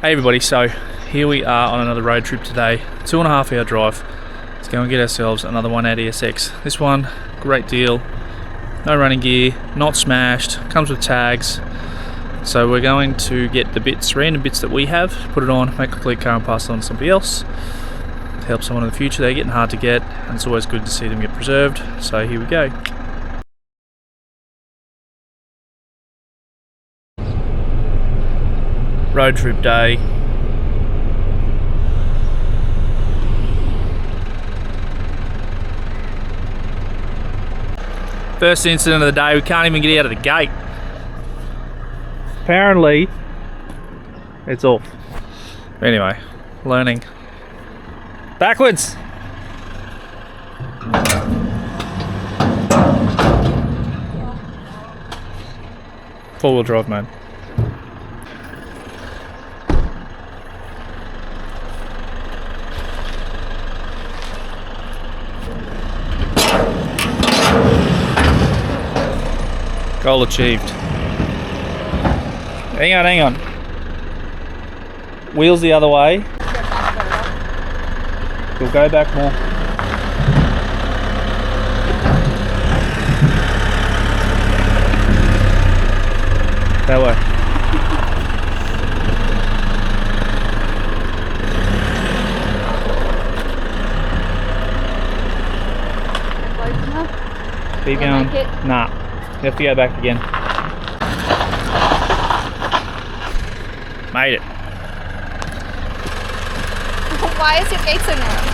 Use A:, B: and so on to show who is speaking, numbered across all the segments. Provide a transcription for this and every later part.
A: Hey everybody, so here we are on another road trip today. 2.5 hour drive. Let's go and get ourselves another 180sx. This one, great deal. No running gear, not smashed, comes with tags. So we're going to get the bits, random bits that we have, put it on, make a complete car and pass it on to somebody else. To help someone in the future. They're getting hard to get and it's always good to see them get preserved. So here we go. Road trip day. First incident of the day, we can't even get out of the gate. Apparently, it's off. Anyway, learning. Backwards! Four-wheel drive mode. Goal achieved. Hang on. Wheels the other way. You'll go back more. That way.
B: Close enough?
A: Keep going. Nah. You have to go back again. Made it.
B: Why is your gate so narrow?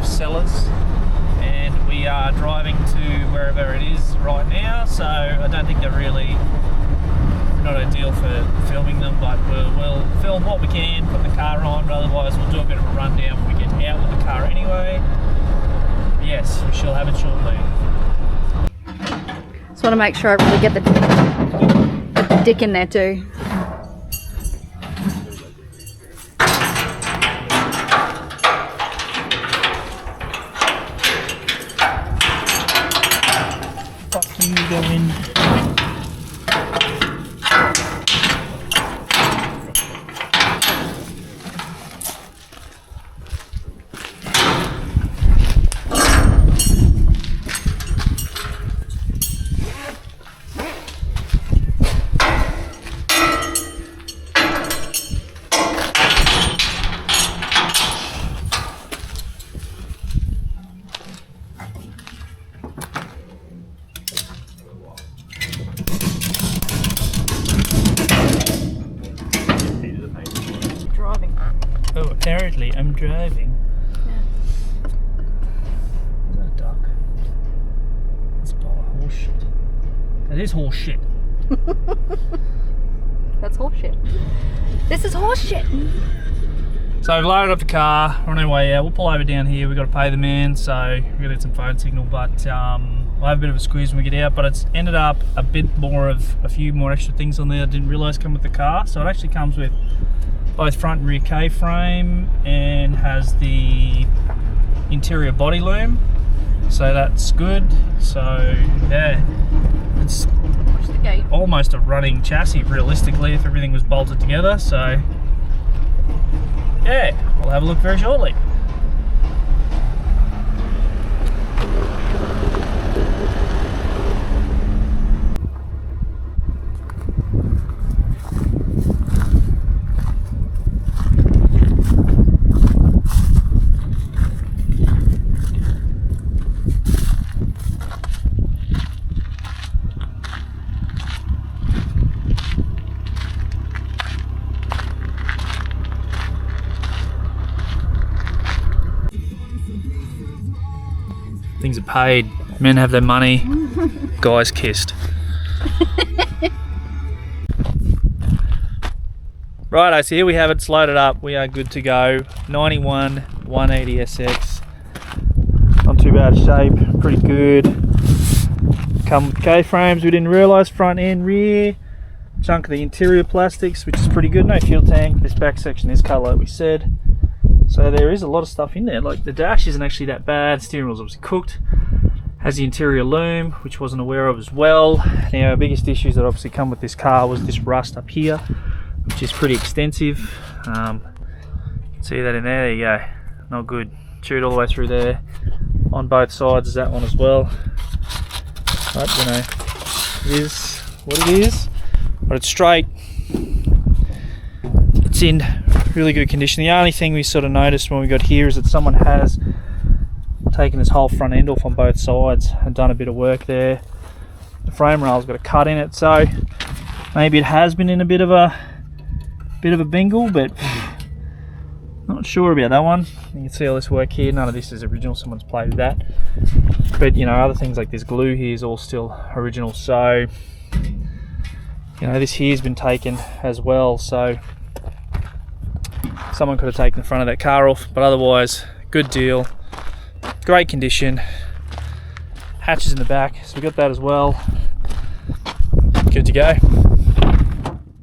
A: sellers, and we are driving to wherever it is right now, so I don't think they're really not ideal for filming them, but we'll film what we can, put the car on, but otherwise we'll do a bit of a rundown when we get out with the car anyway. Yes, we shall have it shortly.
B: Just want to make sure I really get the dick in there too.
A: Fuck you doing? Oh, apparently I'm driving.
B: Yeah.
A: Is that a duck? That's a bowl of horse shit. That is horse shit.
B: That's horseshit. This is horseshit.
A: So we've loaded up the car, we're on our way out. We'll pull over down here. We've got to pay the man, so we've got to get some phone signal, but we'll have a bit of a squeeze when we get out. But it's ended up a few more extra things on there I didn't realise come with the car. So it actually comes with both front and rear K-frame and has the interior body loom, so that's good. So yeah, it's
B: Watch the gate.
A: almost a running chassis realistically if everything was bolted together. So yeah, we'll have a look very shortly. Things are paid, men have their money, guys kissed. Righto, so here we have it, it's loaded up, we are good to go. 91 180sx, not too bad shape, pretty good. Come with K-frames, we didn't realise, front and rear. Chunk of the interior plastics, which is pretty good, no fuel tank. This back section is colour, like we said. So there is a lot of stuff in there. Like the dash isn't actually that bad. Steering wheel's obviously cooked. Has the interior loom, which wasn't aware of as well. Now our biggest issues that obviously come with this car was this rust up here, which is pretty extensive. You can see that in there. There you go. Not good. Chewed all the way through there. On both sides is that one as well. But you know, it is what it is. But it's straight. It's in really good condition. The only thing we sort of noticed when we got here is that someone has taken this whole front end off on both sides and done a bit of work there. The frame rail's got a cut in it, so maybe it has been in a bit of a bingle, but not sure about that one. You can see all this work here. None of this is original. Someone's played with that. But you know, other things like this glue here is all still original. So you know, this here's been taken as well. So someone could have taken the front of that car off, but otherwise good deal, great condition. Hatches in the back, so we got that as well. Good to go.